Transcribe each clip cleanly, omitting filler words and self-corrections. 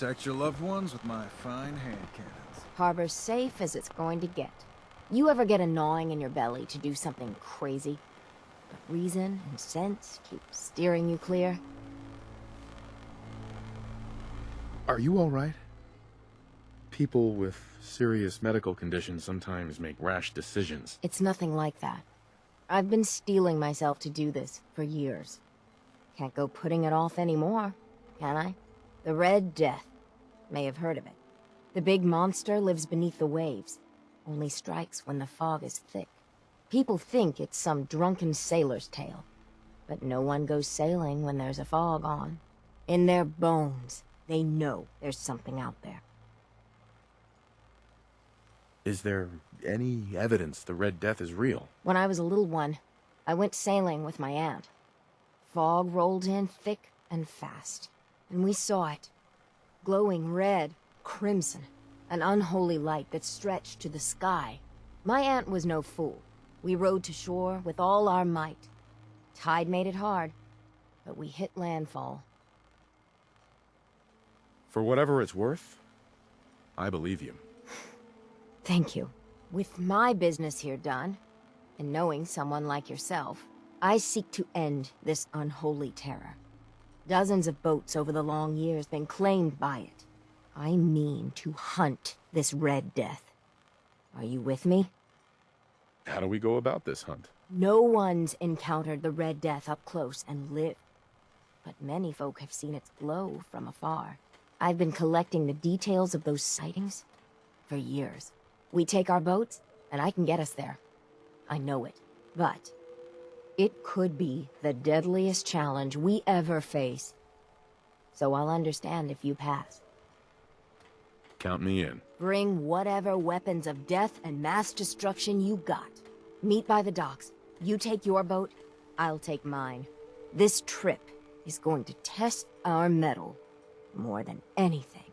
protect your loved ones with my fine hand cannons. Harbor's safe as it's going to get. You ever get a gnawing in your belly to do something crazy? But reason and sense keep steering you clear? Are you all right? People with serious medical conditions sometimes make rash decisions. It's nothing like that. I've been steeling myself to do this for years. Can't go putting it off anymore, can I? The Red Death. May have heard of it. The big monster lives beneath the waves. Only strikes when the fog is thick. People think it's some drunken sailor's tale. But no one goes sailing when there's a fog on. In their bones, they know there's something out there. Is there any evidence the Red Death is real? When I was a little one, I went sailing with my aunt. Fog rolled in thick and fast, and we saw it. Glowing red, crimson, an unholy light that stretched to the sky. My aunt was no fool. We rowed to shore with all our might. Tide made it hard, but we hit landfall. For whatever it's worth, I believe you. Thank you. With my business here done, and knowing someone like yourself, I seek to end this unholy terror. Dozens of boats over the long years been claimed by it. I mean to hunt this Red Death. Are you with me? How do we go about this hunt? No one's encountered the Red Death up close and lived. But many folk have seen its glow from afar. I've been collecting the details of those sightings for years. We take our boats, and I can get us there. I know it. But it could be the deadliest challenge we ever face. So I'll understand if you pass. Count me in. Bring whatever weapons of death and mass destruction you got. Meet by the docks. You take your boat, I'll take mine. This trip is going to test our mettle more than anything.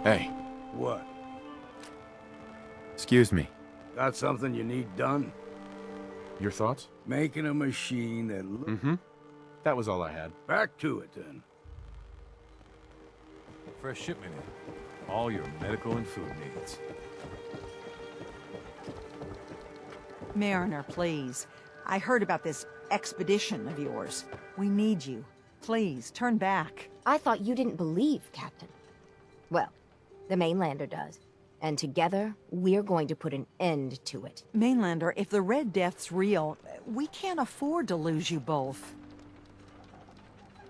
Hey. What? Excuse me. Got something you need done? Your thoughts? Making a machine that Mm-hmm. That was all I had. Back to it, then. Fresh shipment in. All your medical and food needs. Mariner, please. I heard about this expedition of yours. We need you. Please, turn back. I thought you didn't believe, Captain. Well, the mainlander does. And together, we're going to put an end to it. Mainlander, if the Red Death's real, we can't afford to lose you both.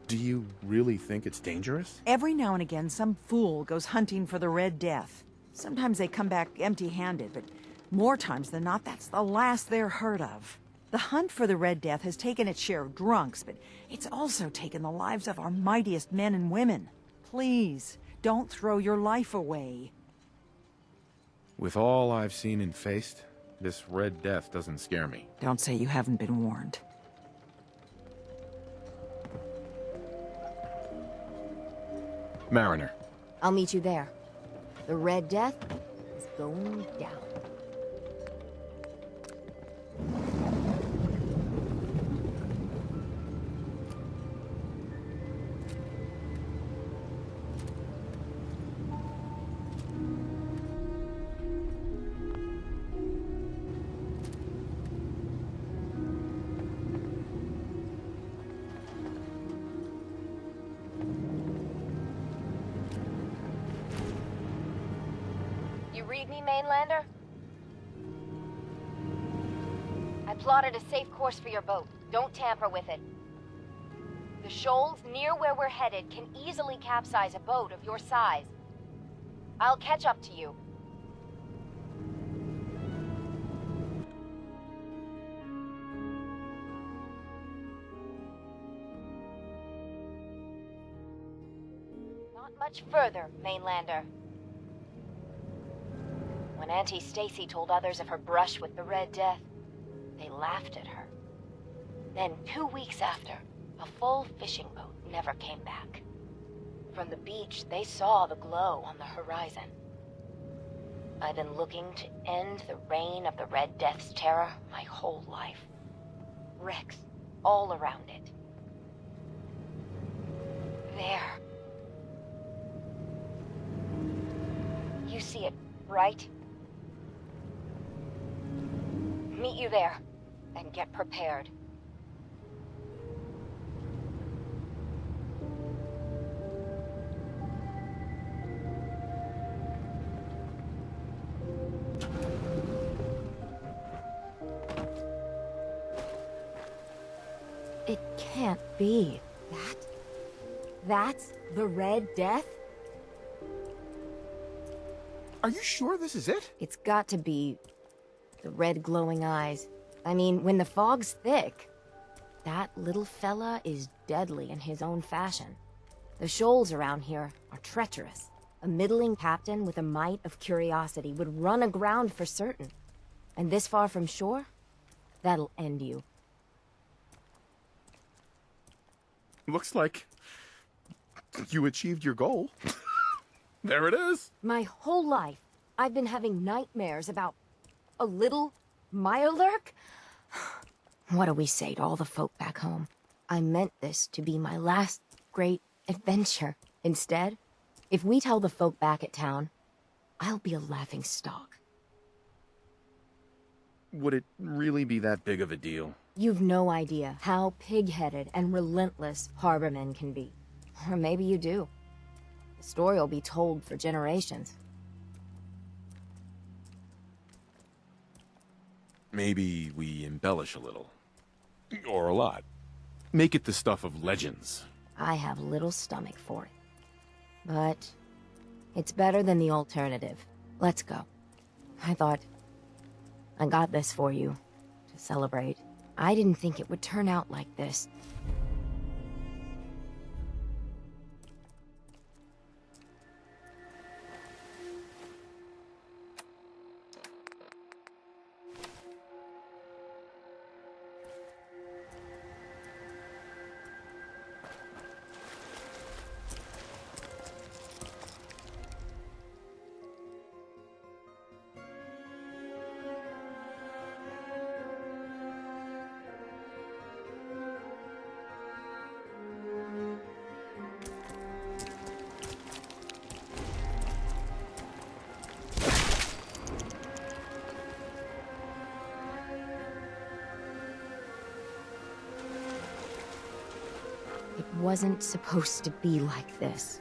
Do you really think it's dangerous? Every now and again, some fool goes hunting for the Red Death. Sometimes they come back empty-handed, but more times than not, that's the last they're heard of. The hunt for the Red Death has taken its share of drunks, but it's also taken the lives of our mightiest men and women. Please, don't throw your life away. With all I've seen and faced, this Red Death doesn't scare me. Don't say you haven't been warned. Mariner. I'll meet you there. The Red Death is going down. You read me, Mainlander? I plotted a safe course for your boat. Don't tamper with it. The shoals near where we're headed can easily capsize a boat of your size. I'll catch up to you. Not much further, Mainlander. When Auntie Stacy told others of her brush with the Red Death, they laughed at her. Then 2 weeks after, a full fishing boat never came back. From the beach, they saw the glow on the horizon. I've been looking to end the reign of the Red Death's terror my whole life. Wrecks all around it. There. You see it, right? Meet you there, and get prepared. It can't be. That's the Red Death? Are you sure this is it? It's got to be the red glowing eyes. I mean, when the fog's thick, that little fella is deadly in his own fashion. The shoals around here are treacherous. A middling captain with a mite of curiosity would run aground for certain. And this far from shore, that'll end you. Looks like you achieved your goal. There it is. My whole life, I've been having nightmares about a little Mirelurk? What do we say to all the folk back home? I meant this to be my last great adventure. Instead, if we tell the folk back at town, I'll be a laughing stock. Would it really be that big of a deal? You've no idea how pig-headed and relentless harbormen can be. Or maybe you do. The story will be told for generations. Maybe we embellish a little. Or a lot. Make it the stuff of legends. I have little stomach for it. But it's better than the alternative. Let's go. I thought I got this for you to celebrate. I didn't think it would turn out like this. It wasn't supposed to be like this.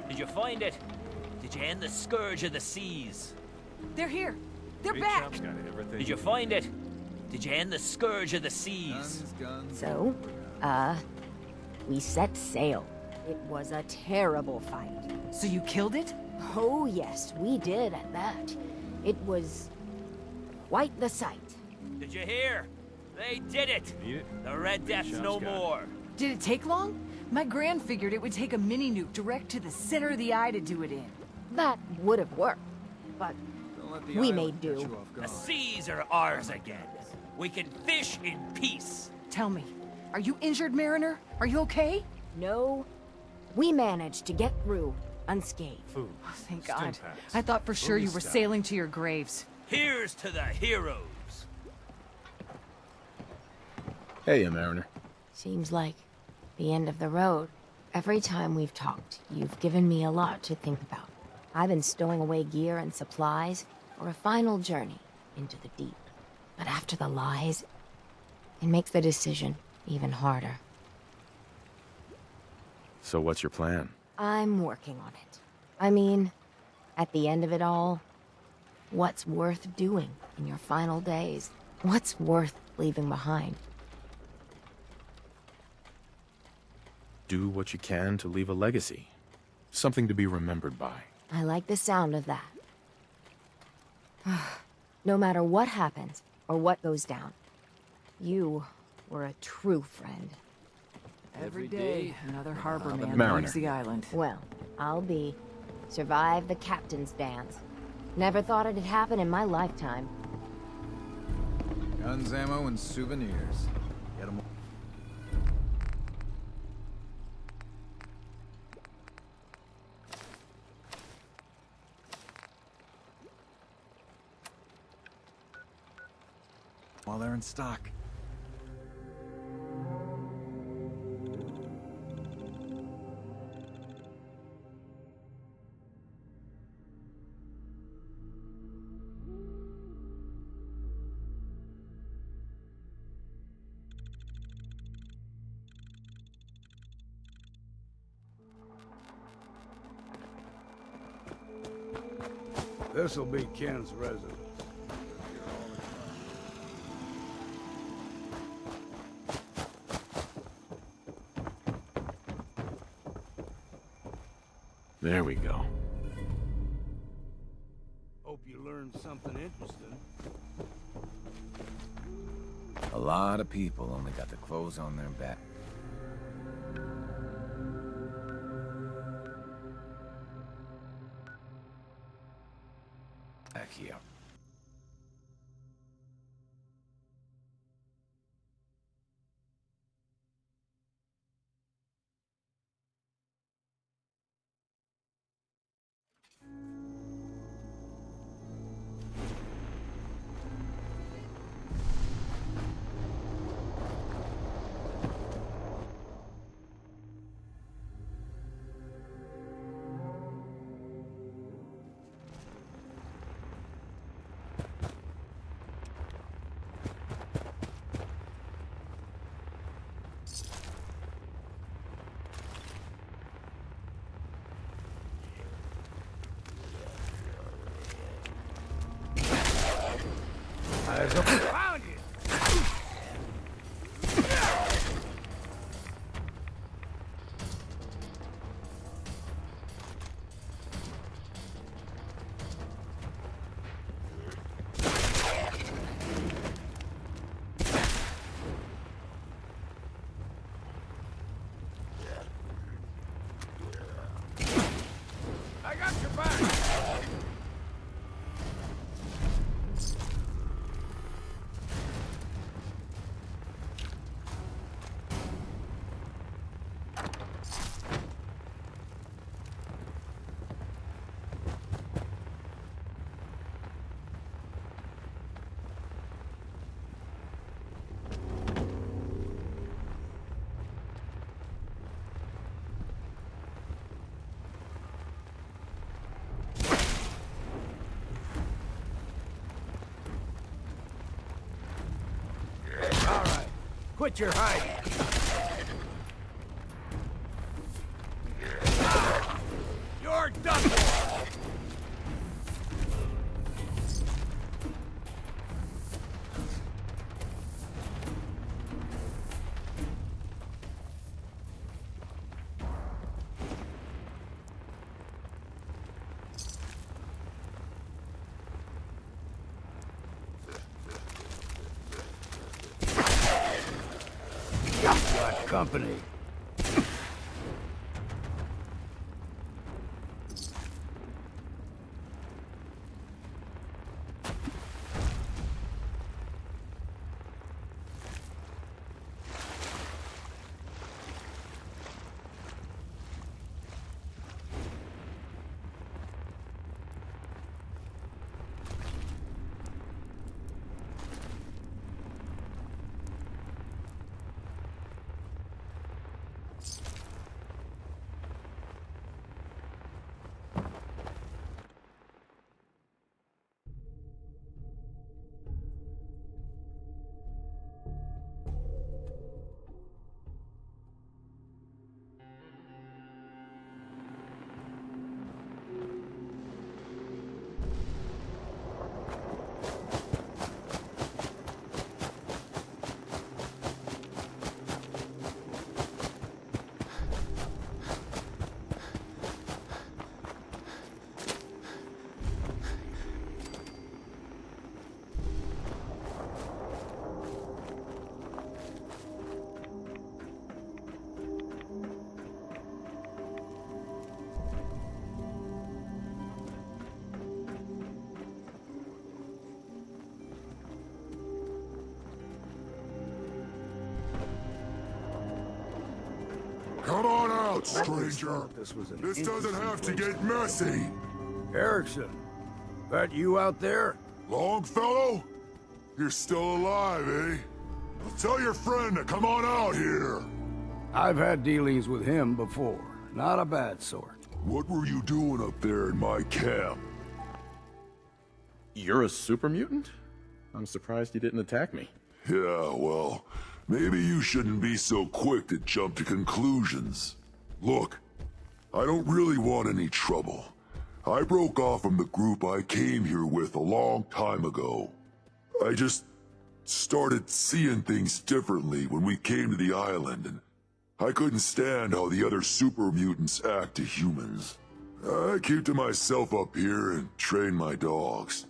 Did you find it? Did you end the scourge of the seas? They're here. They're Big back. Chump's got everything. Did you find it? Did you end the scourge of the seas? Guns. So, we set sail. It was a terrible fight. So you killed it? Oh yes, we did at that. It was quite the sight. Did you hear? They did it! Need it? The Red Death's Shop's no got it. more. Did it take long? My gran figured it would take a mini-nuke direct to the center of the eye to do it in. That would have worked, but Don't let the We island made catch do. you off The guard. seas are ours again. We can fish in peace. Tell me, are you injured, Mariner? Are you okay? no, we managed to get through unscathed. Food. Oh, thank Stim God. packs. I thought for sure you were Police sailing to your graves. Here's to the heroes. Hey, Mariner. Seems like the end of the road. Every time we've talked, you've given me a lot to think about. I've been stowing away gear and supplies for a final journey into the deep. But after the lies, it makes the decision even harder. So what's your plan? I'm working on it. I mean, at the end of it all, what's worth doing in your final days? What's worth leaving behind? Do what you can to leave a legacy. Something to be remembered by. I like the sound of that. No matter what happens or what goes down, you were a true friend. Every day, another harbor man Mariner. leaves the island. Well, I'll be. Survive the captain's dance. Never thought it'd happen in my lifetime. Guns, ammo, and souvenirs. Get 'em. While they're in stock. This'll be Ken's residence. There we go. Hope you learned something interesting. A lot of people only got the clothes on their back. Back here. Found you! I got your back! All right, quit your hiding. You're done for. company. Come on out, stranger. This doesn't have to get messy. Erickson, that you out there? Longfellow? You're still alive, eh? Well, tell your friend to come on out here. I've had dealings with him before. Not a bad sort. What were you doing up there in my camp? You're a super mutant? I'm surprised you didn't attack me. Yeah, well, maybe you shouldn't be so quick to jump to conclusions. Look, I don't really want any trouble. I broke off from the group I came here with a long time ago. I just started seeing things differently when we came to the island, and I couldn't stand how the other super mutants act to humans. I keep to myself up here and train my dogs.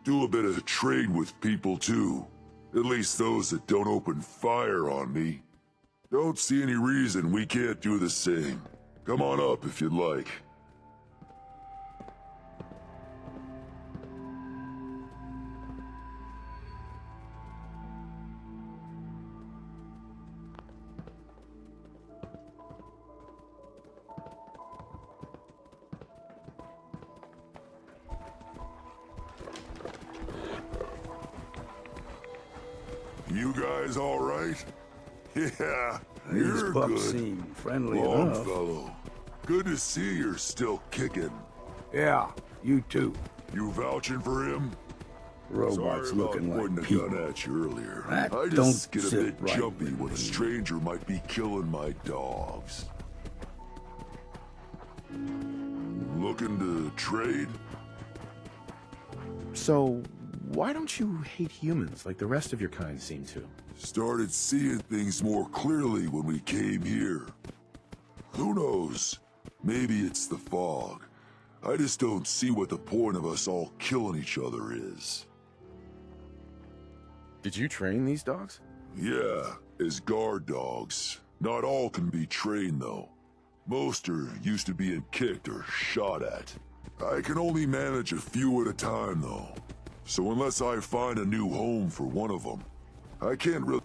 Do a bit of trade with people too. At least those that don't open fire on me. Don't see any reason we can't do the same. Come on up if you'd like. You guys all right? Yeah, These you're pups good. seem friendly enough. Longfellow, good to see you're still kicking. Yeah, you too. You vouching for him? Robots Sorry looking about like pointing a people. gun at you earlier. That I don't just get a sit bit right jumpy with when a me. stranger might be killing my dogs. Looking to trade? So, why don't you hate humans like the rest of your kind seem to? Started seeing things more clearly when we came here. Who knows? Maybe it's the fog. I just don't see what the point of us all killing each other is. Did you train these dogs? Yeah, as guard dogs. Not all can be trained, though. Most are used to being kicked or shot at. I can only manage a few at a time, though. So unless I find a new home for one of them, I can't really...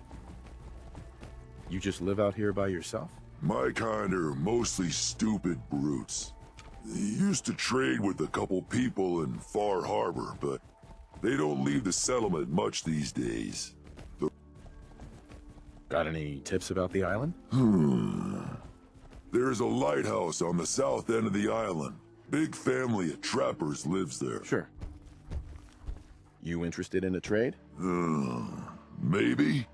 You just live out here by yourself? My kind are mostly stupid brutes. They used to trade with a couple people in Far Harbor, but they don't leave the settlement much these days. Got any tips about the island? There's a lighthouse on the south end of the island. Big family of trappers lives there. Sure. You interested in a trade? Maybe?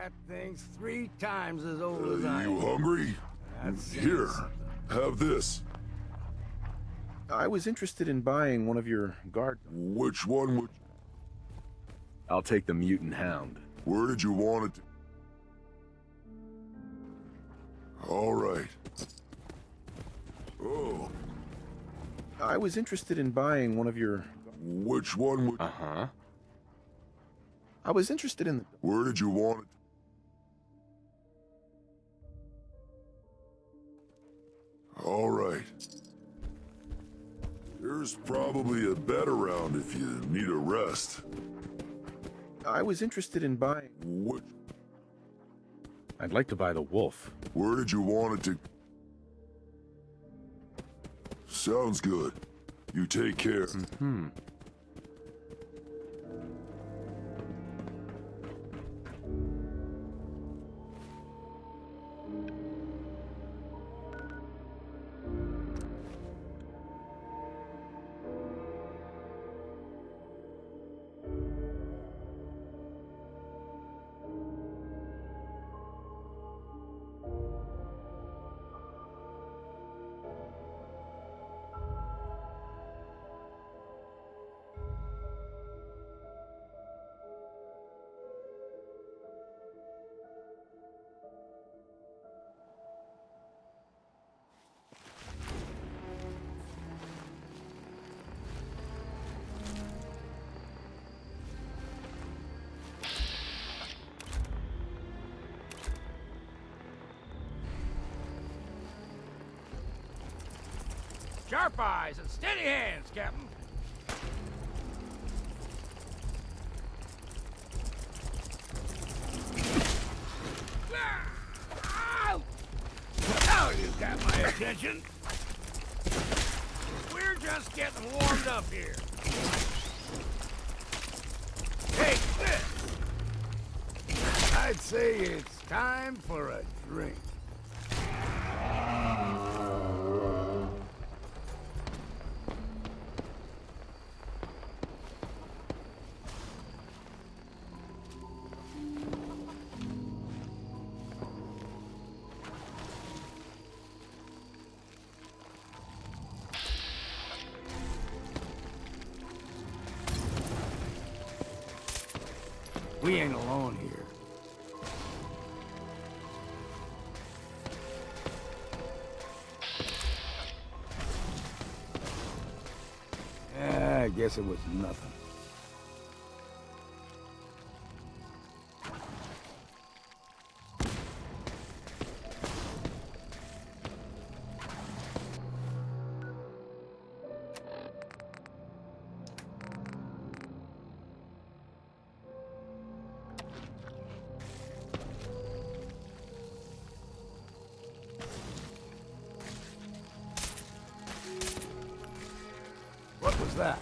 That thing's 3 times as old as I You am. hungry? That's Here, something. have this. I was interested in buying one of your guard. Which one would... I'll take the mutant hound. Where did you want it to... All right. Oh, I was interested in buying one of your... which one would... Uh-huh. I was interested in... Where did you want it? All right. There's probably a bed around if you need a rest. I was interested in buying... What? I'd like to buy the wolf. Where did you want it to... Sounds good. You take care. Hmm. Sharp eyes and steady hands, Captain. Now you got my attention. We're just getting warmed up here. Take this. I'd say it's time for a drink. We ain't alone here. I guess it was nothing. What was that?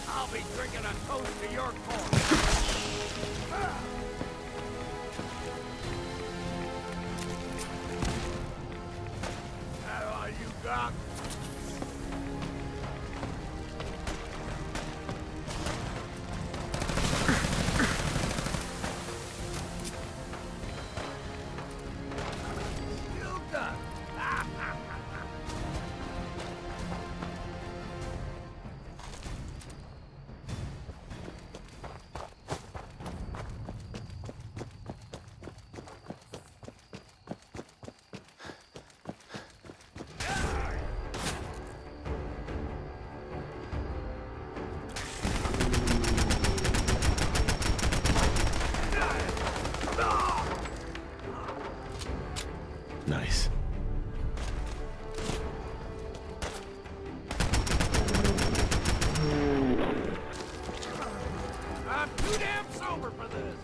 I'll be drinking a toast to your corn. That all you got? Still done. Nice. I'm too damn sober for this.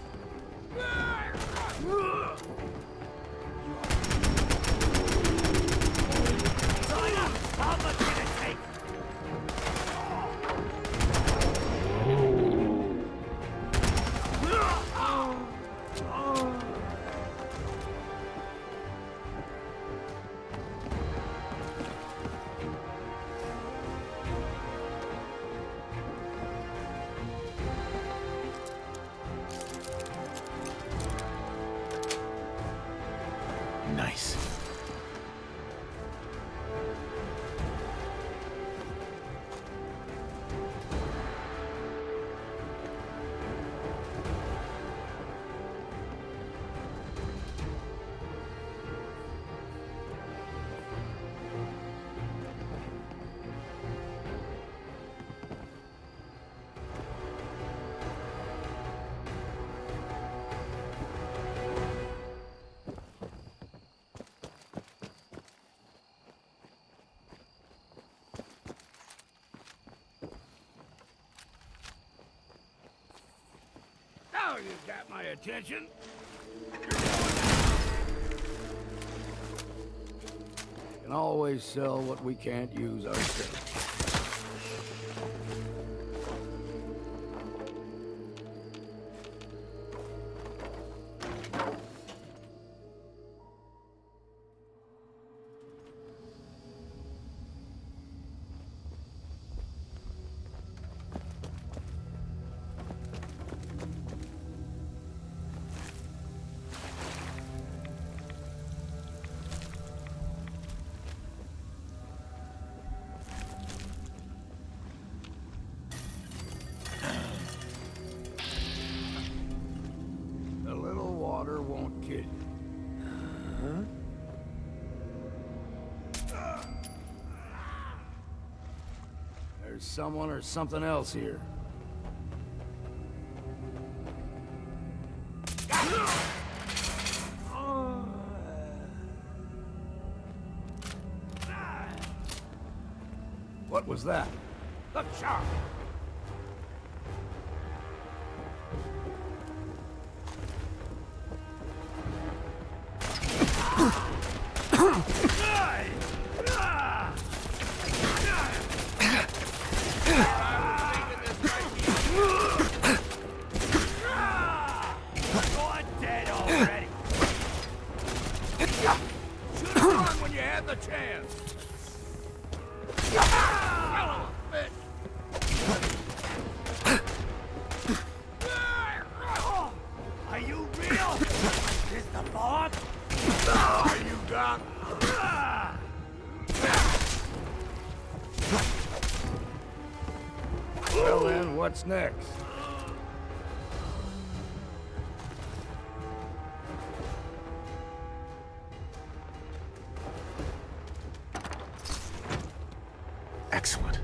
You got my attention? Can always sell what we can't use ourselves. A little water won't kill you. There's someone or something else here. What was that? The shark! When you had the chance. Are you real? Is the boss? Are you done? Well then, what's next? Excellent.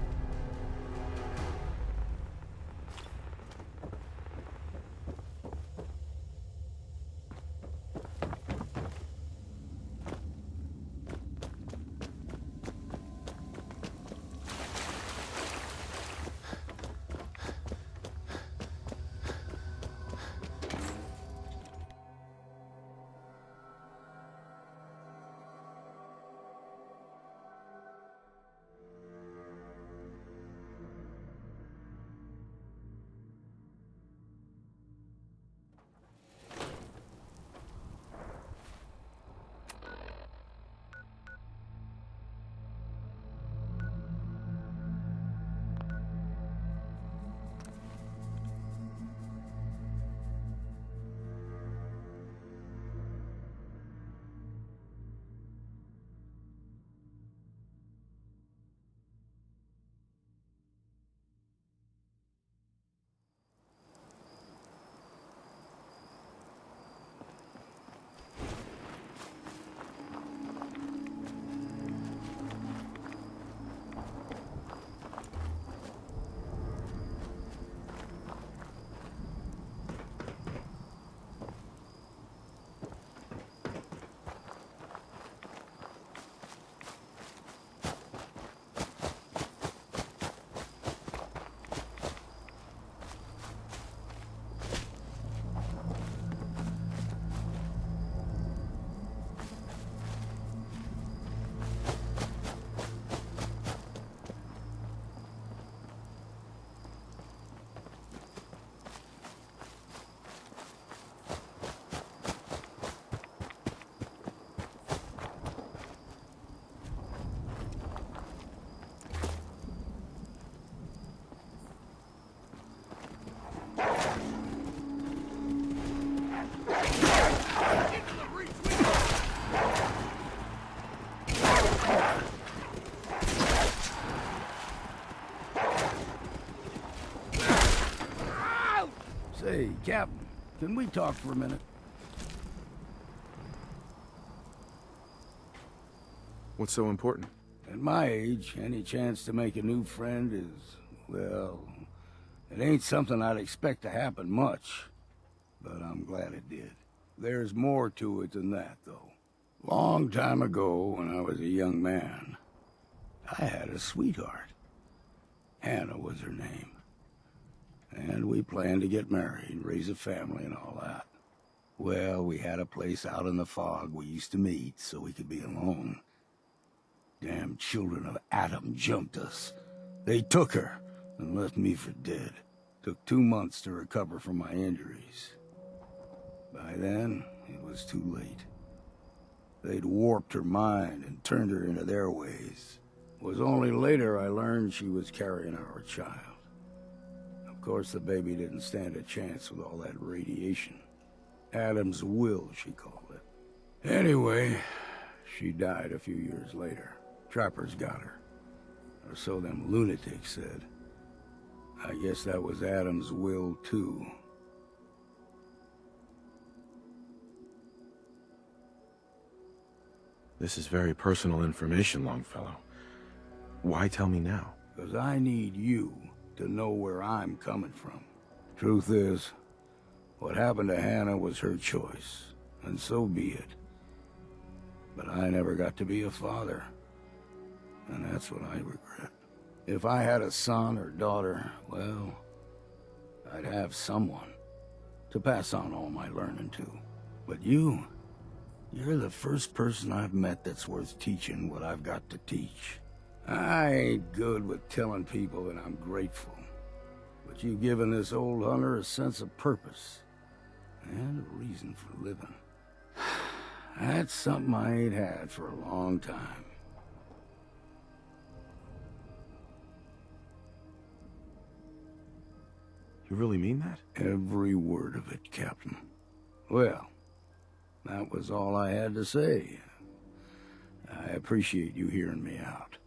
Say, Captain, can we talk for a minute? What's so important? At my age, any chance to make a new friend is, well, it ain't something I'd expect to happen much. But I'm glad it did. There's more to it than that, though. Long time ago, when I was a young man, I had a sweetheart. Hannah was her name. And we planned to get married, raise a family and all that. Well, we had a place out in the fog we used to meet so we could be alone. Damn children of Adam jumped us. They took her and left me for dead. Took 2 months to recover from my injuries. By then, it was too late. They'd warped her mind and turned her into their ways. It was only later I learned she was carrying our child. Of course, the baby didn't stand a chance with all that radiation. Adam's will, she called it. Anyway, she died a few years later. Trappers got her. Or so them lunatics said. I guess that was Adam's will, too. This is very personal information, Longfellow. Why tell me now? Because I need you to know where I'm coming from. Truth is, what happened to Hannah was her choice, and so be it. But I never got to be a father, and that's what I regret. If I had a son or daughter, well, I'd have someone to pass on all my learning to. But you're the first person I've met that's worth teaching what I've got to teach. I ain't good with telling people that I'm grateful, but you've given this old hunter a sense of purpose and a reason for living. That's something I ain't had for a long time. You really mean that? Every word of it, Captain. Well, that was all I had to say. I appreciate you hearing me out.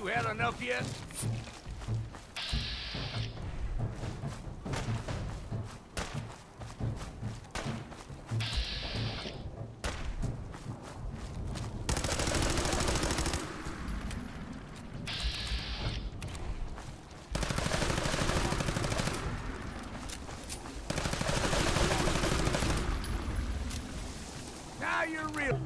You had enough yet? Now you're real.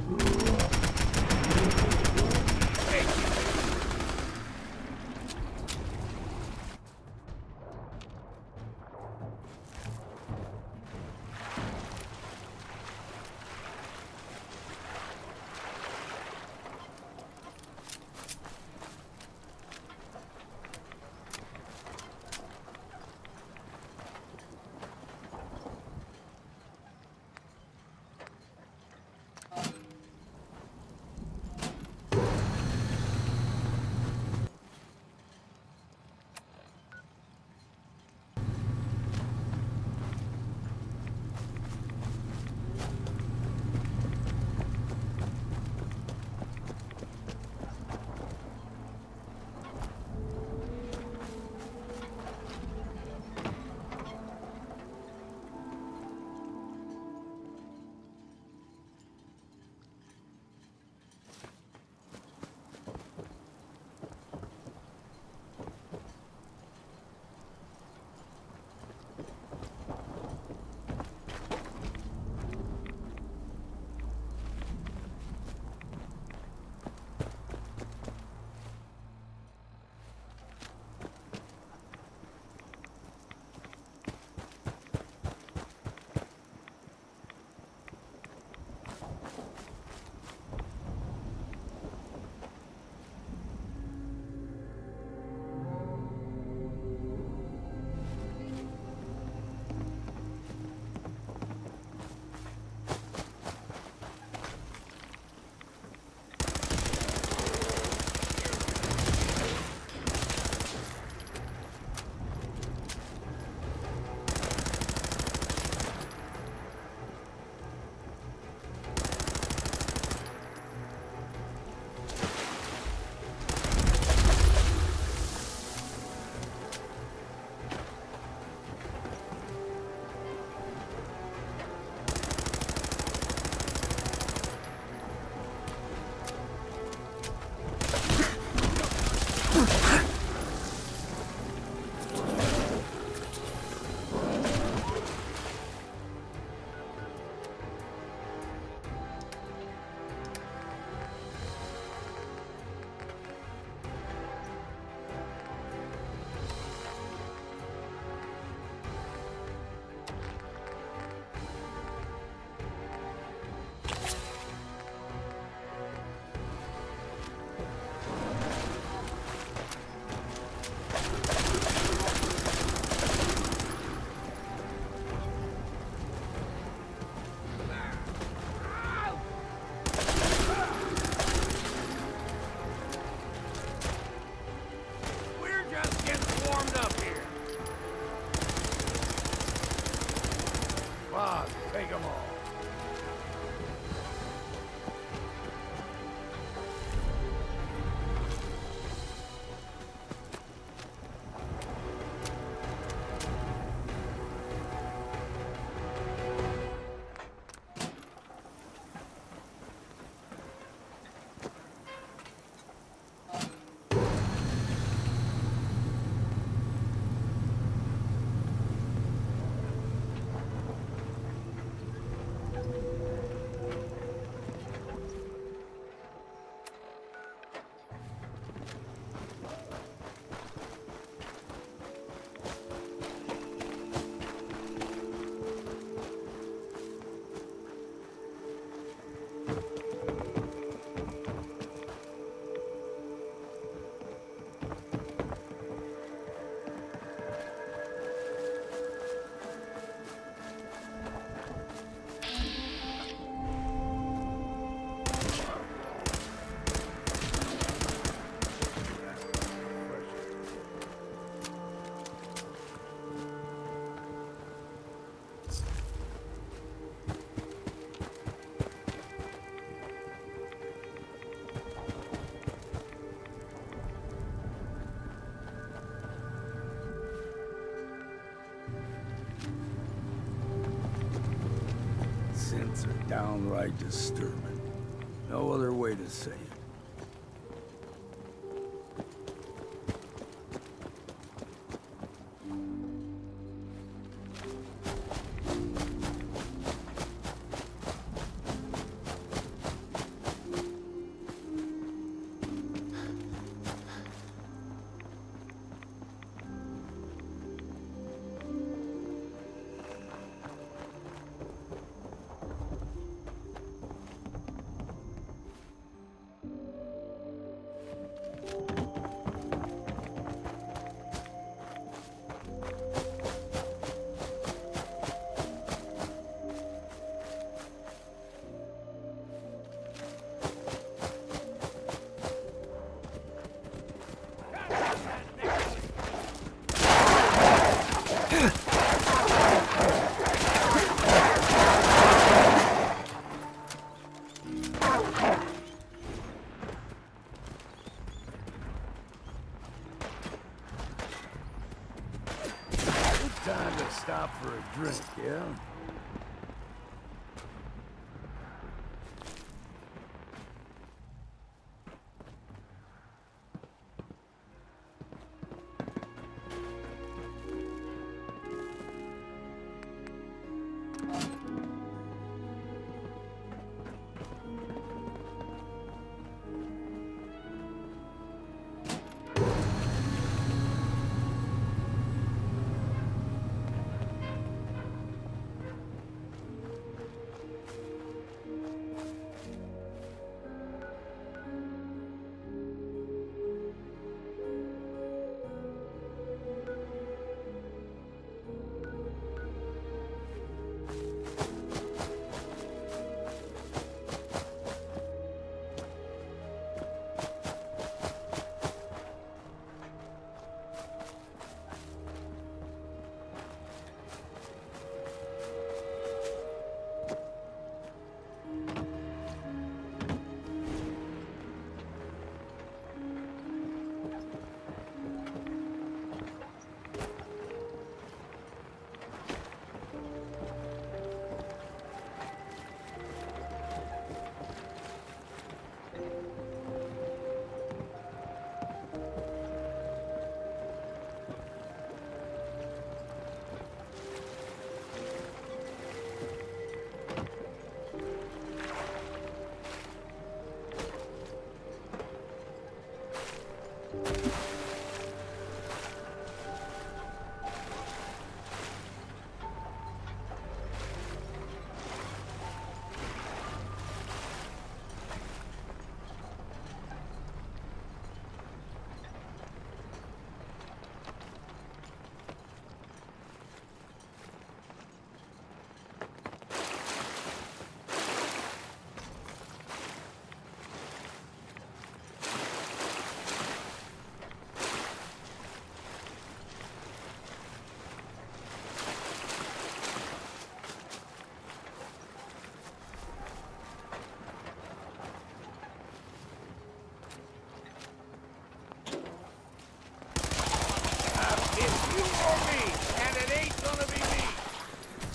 Take them all. scents are downright disturbing. No other way to say it. Time to stop for a drink, yeah?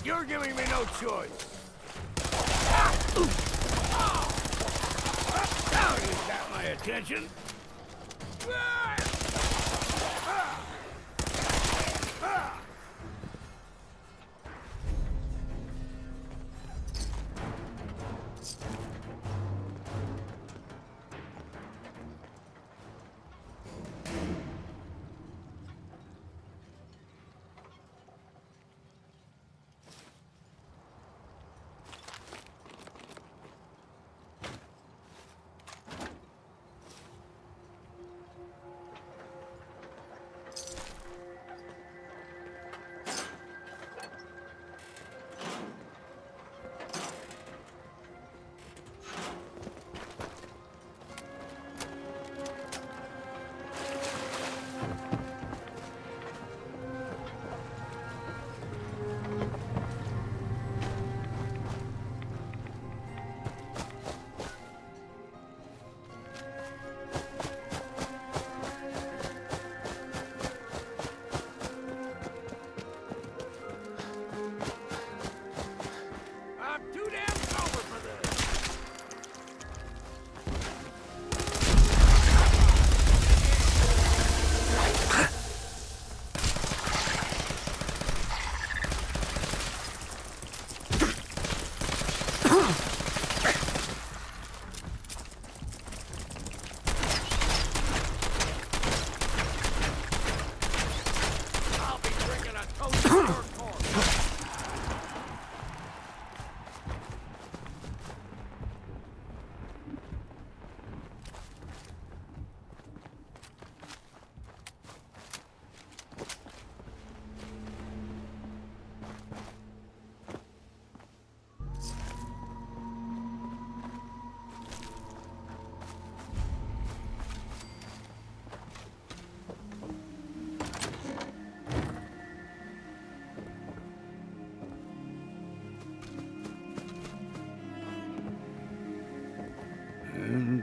You're giving me no choice. Now you got my attention.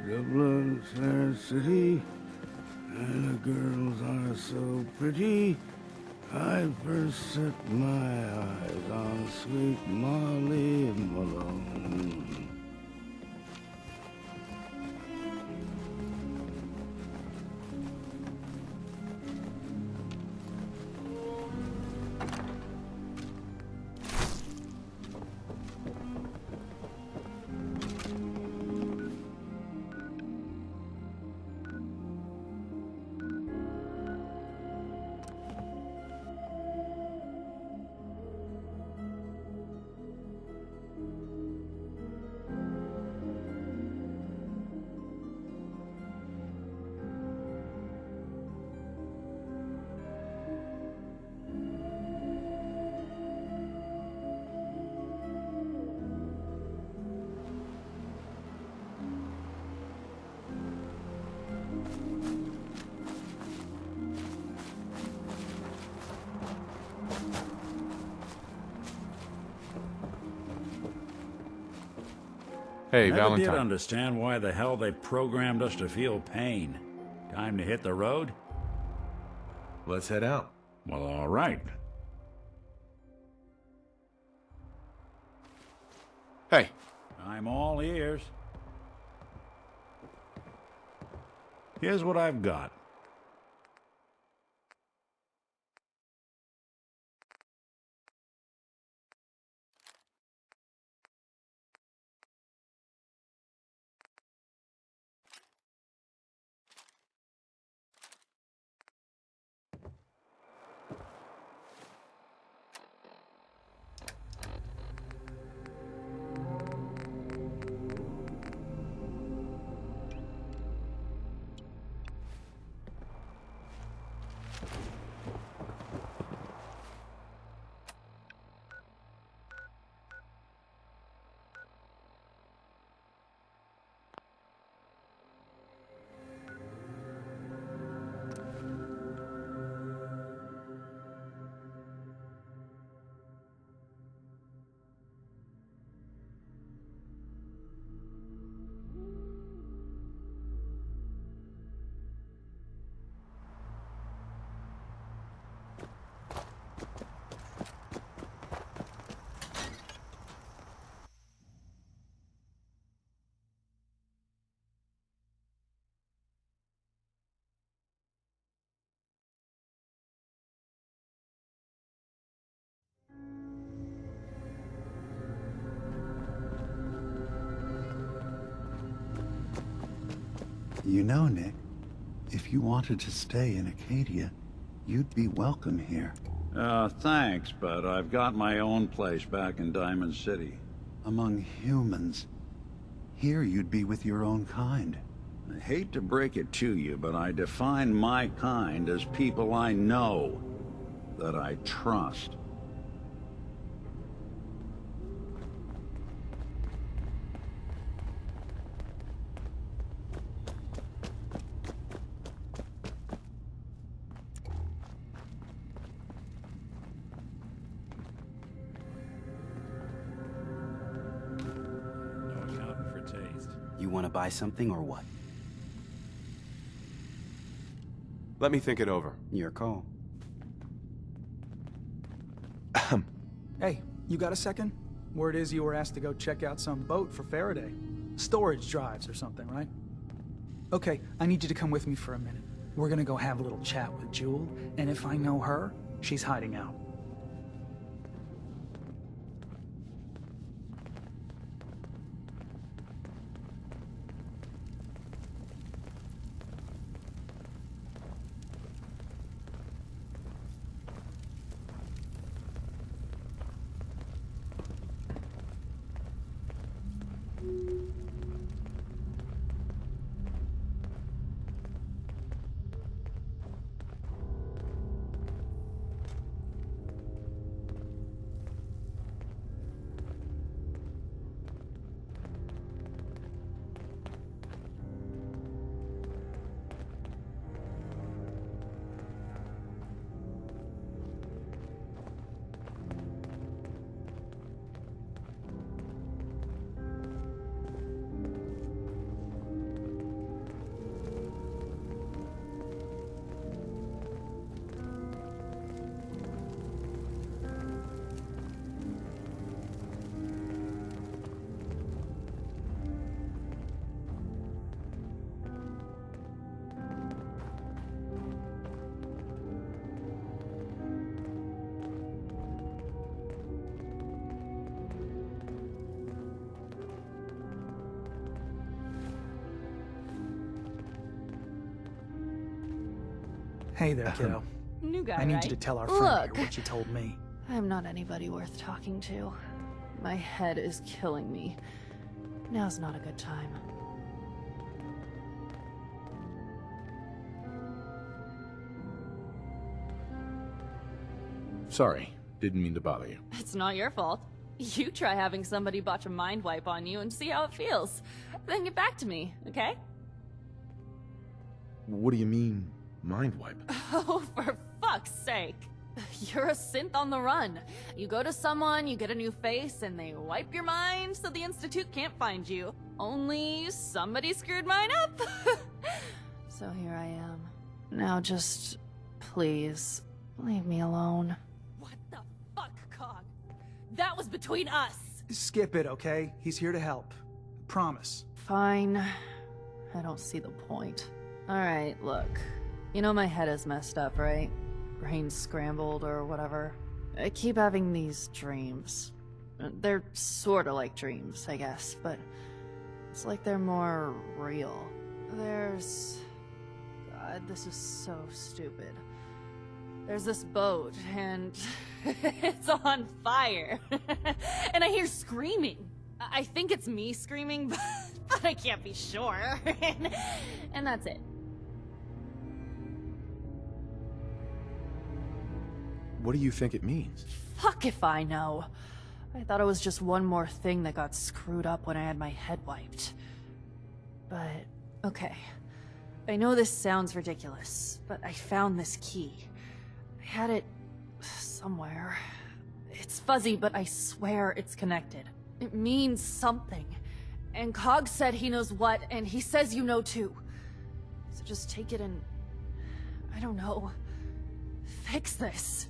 Dublin's fair city, and the girls are so pretty. I first set my eyes on sweet Molly Malone. Hey, Never did Valentine. understand why the hell they programmed us to feel pain. Time to hit the road? Let's head out. Well, all right. Hey, I'm all ears. Here's what I've got. You know, Nick, if you wanted to stay in Acadia, you'd be welcome here. Thanks, but I've got my own place back in Diamond City. Among humans. Here you'd be with your own kind. I hate to break it to you, but I define my kind as people I know, that I trust. No accounting for taste. You want to buy something or what? Let me think it over. Your call. Hey, you got a second? Word is you were asked to go check out some boat for Faraday. Storage drives or something, right? Okay, I need you to come with me for a minute. We're gonna go have a little chat with Jewel, and if I know her, she's hiding out. Hey there, kiddo. New guy, I need right? you to tell our friend Look, here what you told me. I'm not anybody worth talking to. My head is killing me. Now's not a good time. Sorry, didn't mean to bother you. It's not your fault. You try having somebody botch a mind wipe on you and see how it feels. Then get back to me, okay? What do you mean, mind wipe? Oh, for fuck's sake. You're a synth on the run. You go to someone, you get a new face, and they wipe your mind so the Institute can't find you. Only somebody screwed mine up. So here I am. Now just, please, leave me alone. What the fuck, Cog? That was between us. Skip it, okay? He's here to help. Promise. Fine. I don't see the point. Alright, look. You know my head is messed up, right? Brain's scrambled or whatever. I keep having these dreams. They're sorta like dreams, I guess, but it's like they're more real. There's... God, this is so stupid. There's this boat, and it's on fire. And I hear screaming. I think it's me screaming, but I can't be sure. And that's it. What do you think it means? Fuck if I know. I thought it was just one more thing that got screwed up when I had my head wiped. But, okay. I know this sounds ridiculous, but I found this key. I had it somewhere. It's fuzzy, but I swear it's connected. It means something. And Cog said he knows what, and he says you know too. So just take it and... I don't know. Fix this.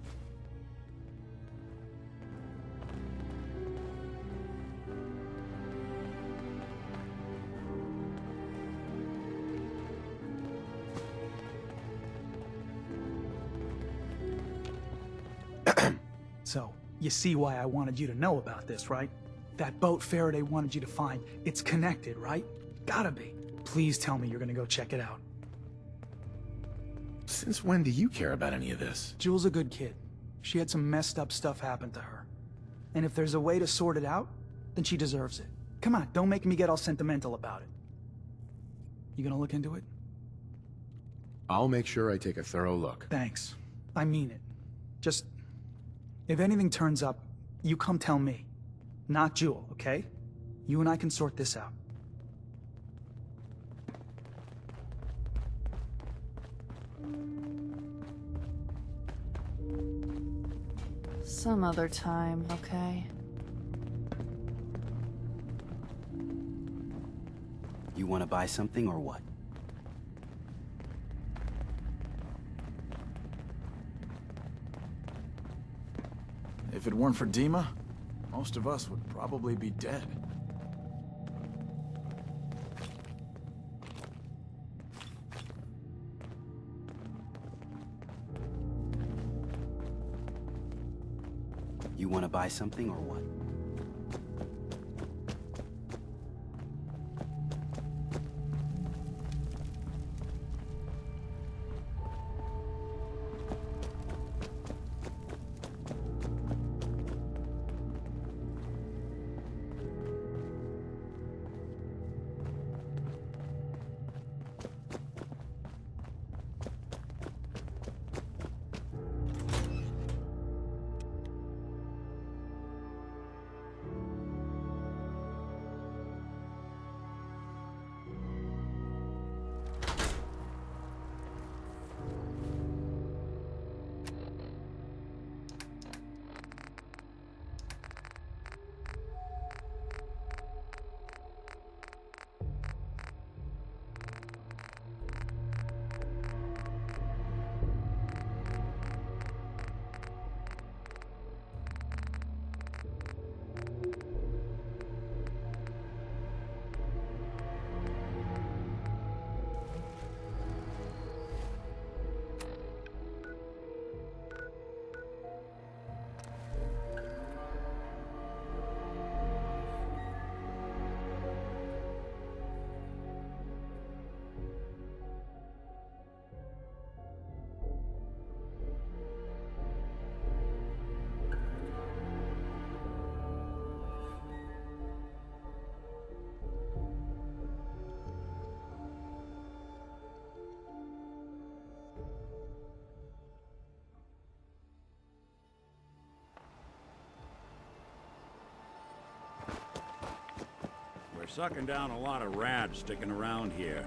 So, you see why I wanted you to know about this, right? That boat Faraday wanted you to find, it's connected, right? Gotta be. Please tell me you're gonna go check it out. Since when do you care about any of this? Jewel's a good kid. She had some messed up stuff happen to her. And if there's a way to sort it out, then she deserves it. Come on, don't make me get all sentimental about it. You gonna look into it? I'll make sure I take a thorough look. Thanks. I mean it. Just... if anything turns up, you come tell me. Not Jewel, okay? You and I can sort this out. Some other time, okay? You want to buy something or what? If it weren't for Dima, most of us would probably be dead. You want to buy something or what? sucking down a lot of rats sticking around here.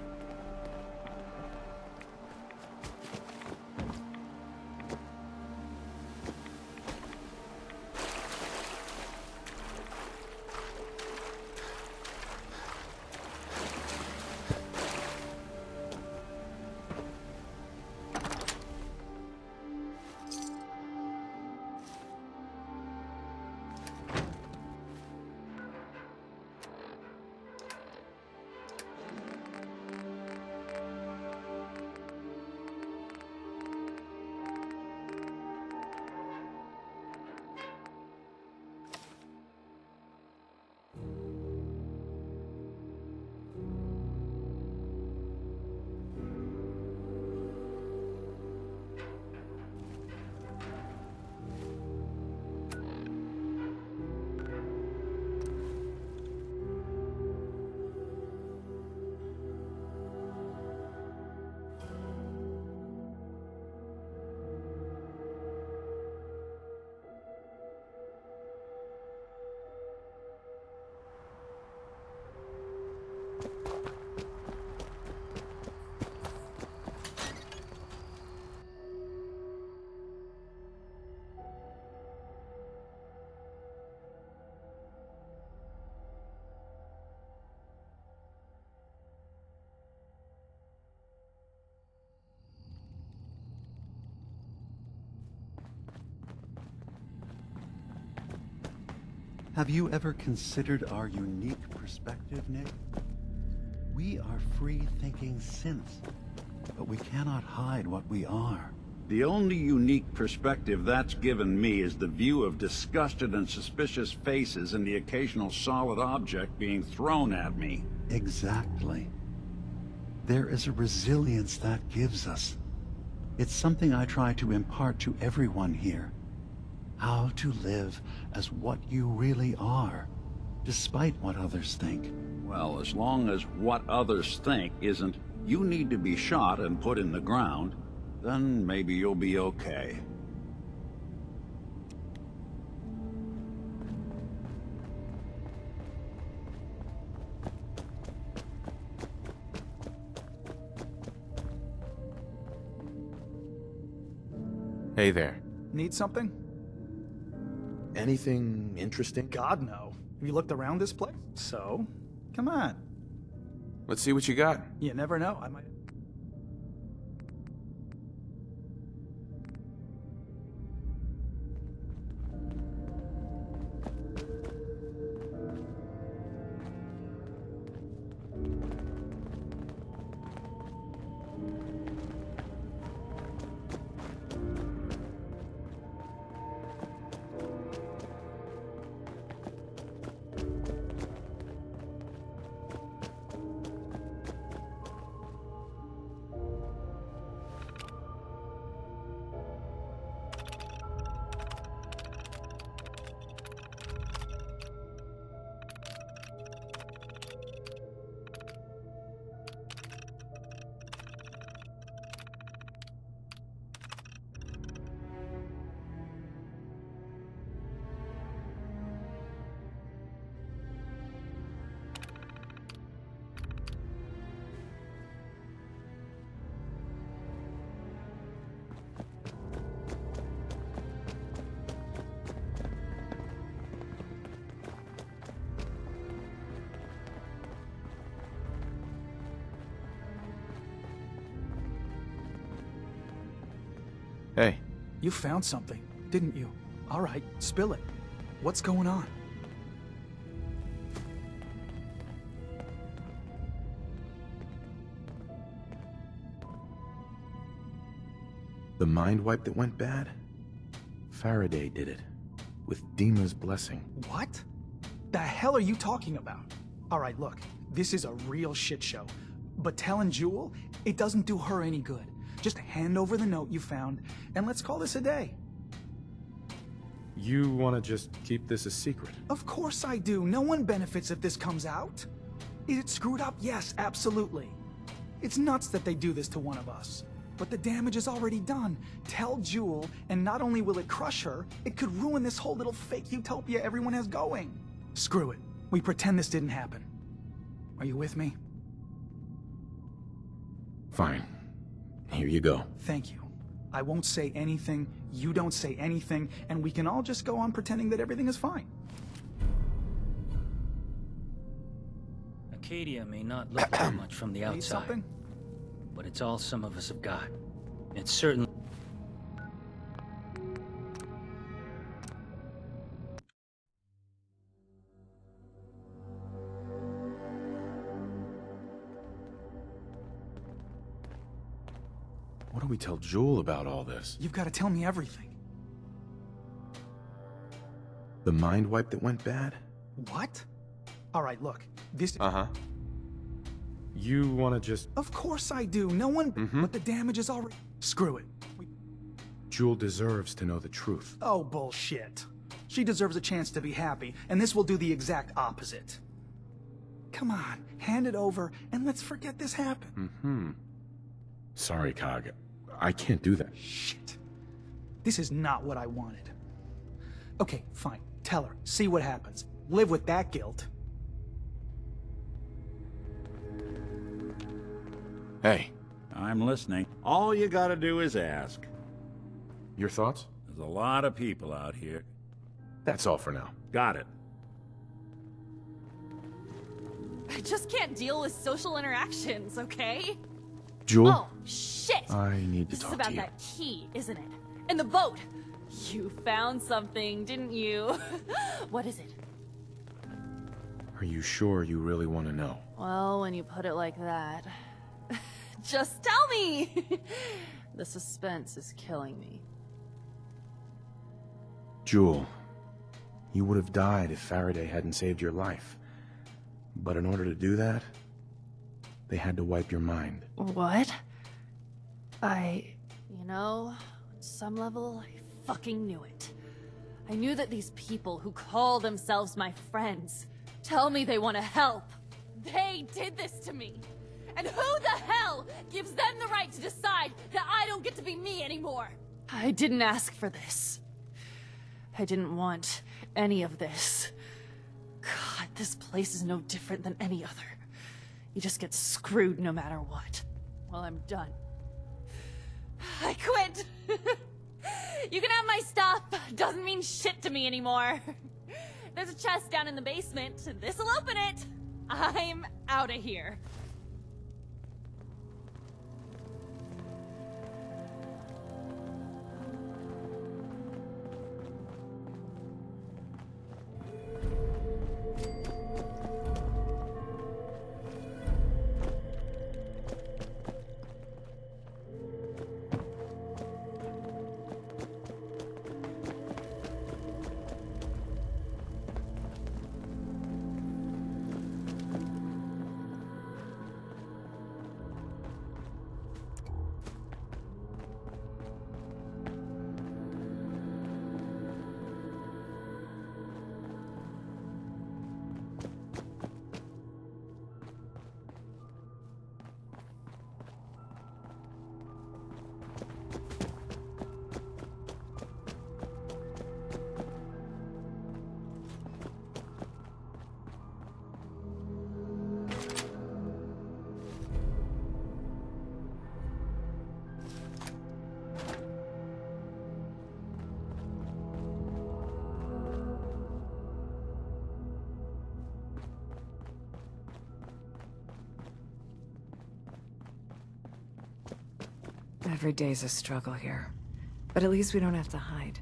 Have you ever considered our unique perspective, Nick? We are free-thinking synths, but we cannot hide what we are. The only unique perspective that's given me is the view of disgusted and suspicious faces and the occasional solid object being thrown at me. Exactly. There is a resilience that gives us. It's something I try to impart to everyone here. How to live as what you really are, despite what others think. Well, as long as what others think isn't, you need to be shot and put in the ground, then maybe you'll be okay. Hey there. Need something? Anything interesting? God, no. Have you looked around this place? So? Come on. Let's see what you got. You never know. I might... Hey. You found something, didn't you? All right, spill it. What's going on? The mind wipe that went bad? Faraday did it. With Dima's blessing. What? The hell are you talking about? All right, look. This is a real shit show. But telling Jewel, it doesn't do her any good. Just hand over the note you found, and let's call this a day. You want to just keep this a secret? Of course I do. No one benefits if this comes out. Is it screwed up? Yes, absolutely. It's nuts that they do this to one of us. But the damage is already done. Tell Jewel, and not only will it crush her, it could ruin this whole little fake utopia everyone has going. Screw it. We pretend this didn't happen. Are you with me? Fine. Here you go. Thank you. I won't say anything, you don't say anything, and we can all just go on pretending that everything is fine. Acadia may not look like much from the Need outside, something? but it's all some of us have got. It's certainly... What do we tell Jewel about all this? You've got to tell me everything. The mind wipe that went bad? What? All right, look. This... Uh-huh. You want to just... Of course I do. No one... But the damage is already... Screw it. Jewel deserves to know the truth. Oh, bullshit. She deserves a chance to be happy, and this will do the exact opposite. Come on, hand it over, and let's forget this happened. Sorry, Cog. I can't do that. Shit. This is not what I wanted. Okay, fine. Tell her. See what happens. Live with that guilt. Hey. I'm listening. All you gotta do is ask. Your thoughts? There's a lot of people out here. That's all for now. Got it. I just can't deal with social interactions, okay? Jewel? Oh, shit! I need to This is talk about to you. that key, isn't it? And the boat! You found something, didn't you? What is it? Are you sure you really want to know? Well, when you put it like that... Just tell me! The suspense is killing me. Jewel, you would have died if Faraday hadn't saved your life. But in order to do that, they had to wipe your mind. What? You know, on some level, I fucking knew it. I knew that these people who call themselves my friends tell me they want to help. They did this to me! And who the hell gives them the right to decide that I don't get to be me anymore? I didn't ask for this. I didn't want any of this. God, this place is no different than any other. You just get screwed no matter what. Well, I'm done. I quit! You can have my stuff. Doesn't mean shit to me anymore. There's a chest down in the basement. This'll open it. I'm out of here. Every day's a struggle here. But at least we don't have to hide.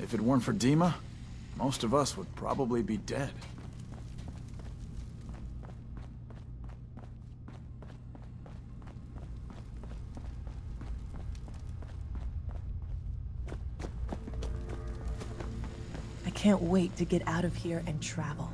If it weren't for Dima, most of us would probably be dead. I can't wait to get out of here and travel.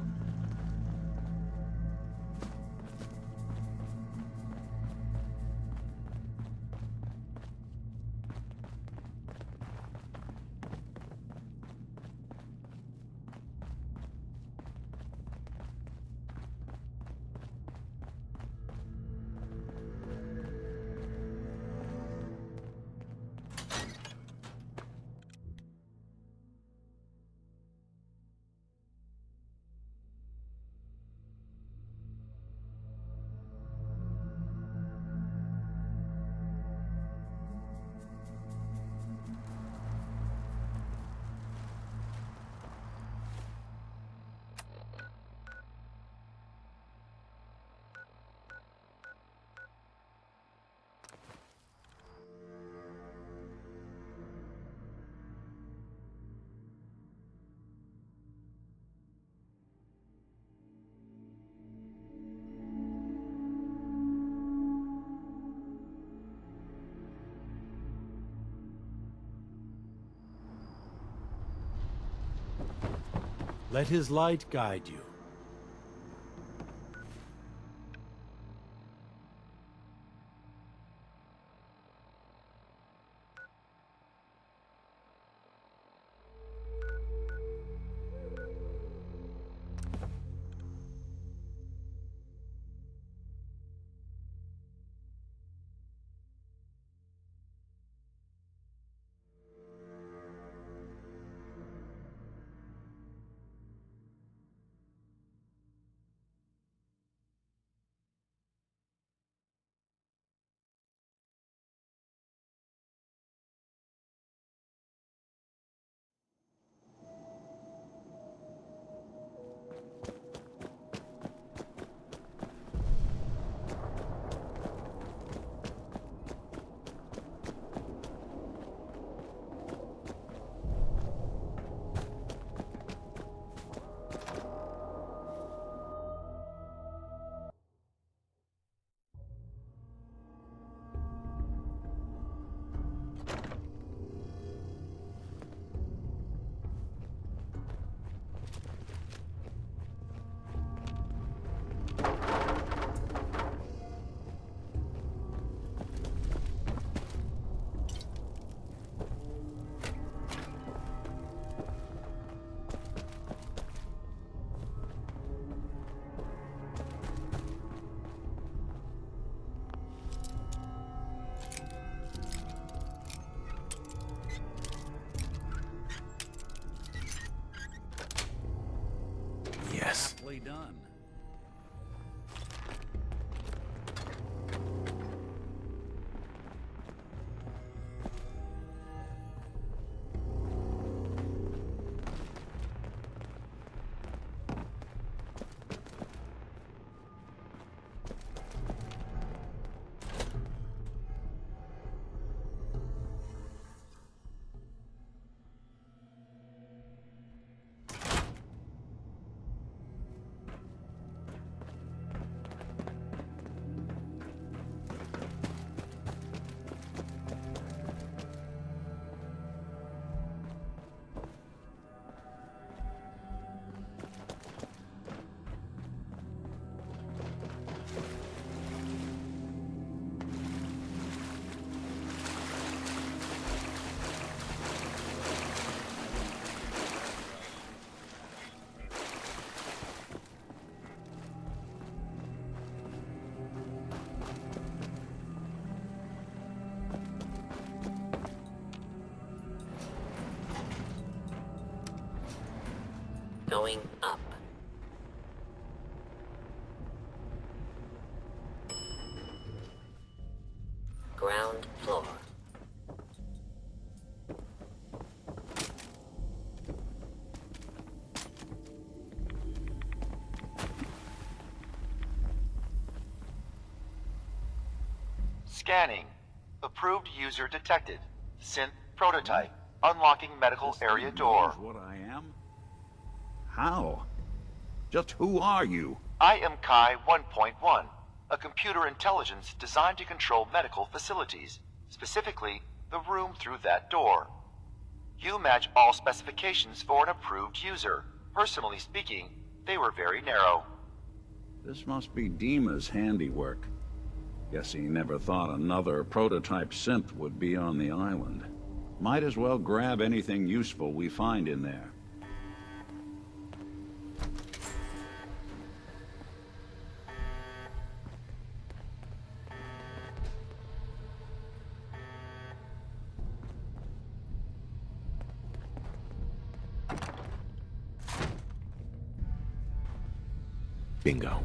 Let his light guide you. Nicely done. Going up. Ground floor. Scanning. Approved user detected. Synth prototype. Unlocking medical area door. What I am? How? Just who are you? I am Kai 1.1, a computer intelligence designed to control medical facilities, specifically the room through that door. You match all specifications for an approved user. Personally speaking, they were very narrow. This must be Dima's handiwork. Guess he never thought another prototype synth would be on the island. Might as well grab anything useful we find in there. Bingo.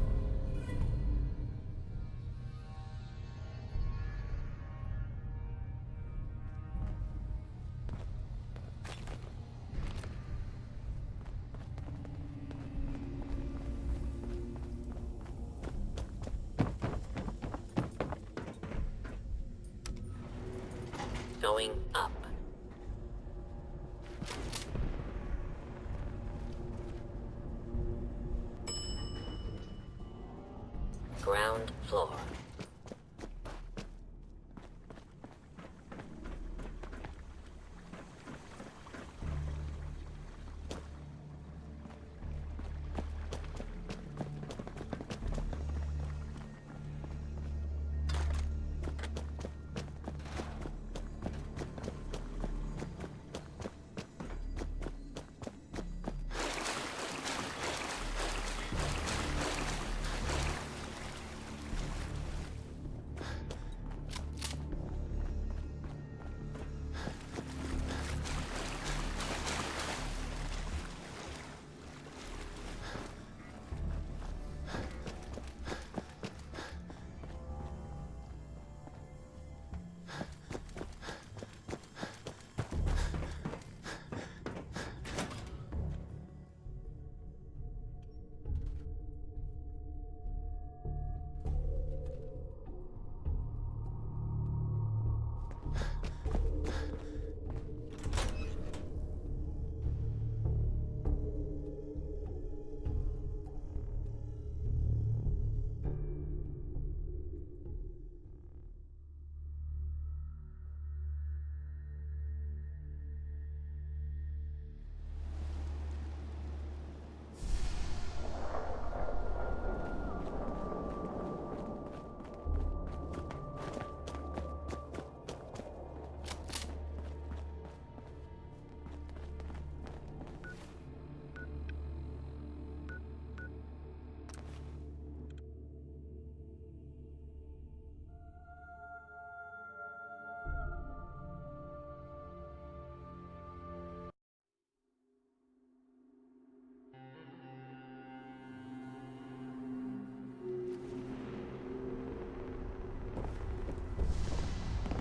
Going up. Ground floor.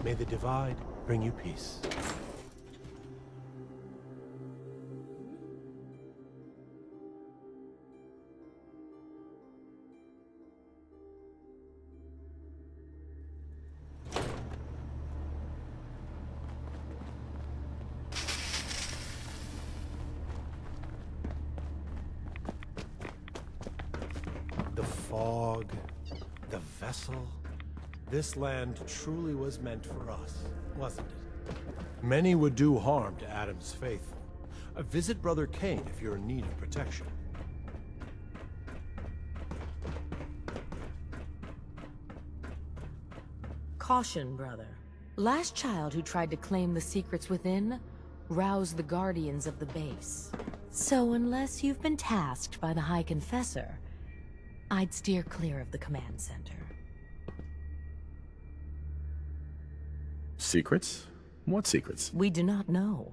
May the divide bring you peace. The fog, the vessel. This land truly was meant for us, wasn't it? Many would do harm to Adam's faithful. Visit Brother Cain if you're in need of protection. Caution, brother. Last child who tried to claim the secrets within roused the guardians of the base. So unless you've been tasked by the High Confessor, I'd steer clear of the command center. Secrets? What secrets? We do not know.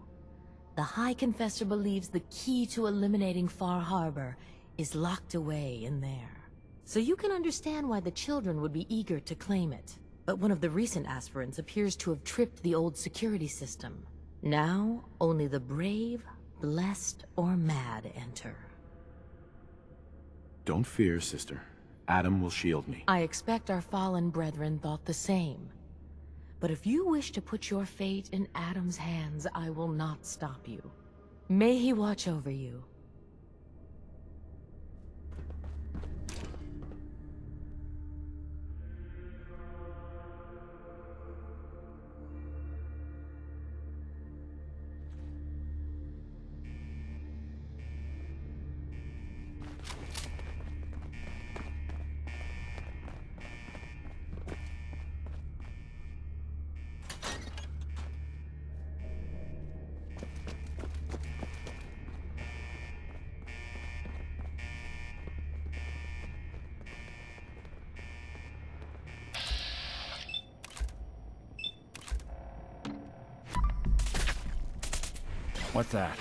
The High Confessor believes the key to eliminating Far Harbor is locked away in there. So you can understand why the children would be eager to claim it. But one of the recent aspirants appears to have tripped the old security system. Now, only the brave, blessed, or mad enter. Don't fear, sister. Adam will shield me. I expect our fallen brethren thought the same. But if you wish to put your fate in Adam's hands, I will not stop you. May he watch over you. What's that?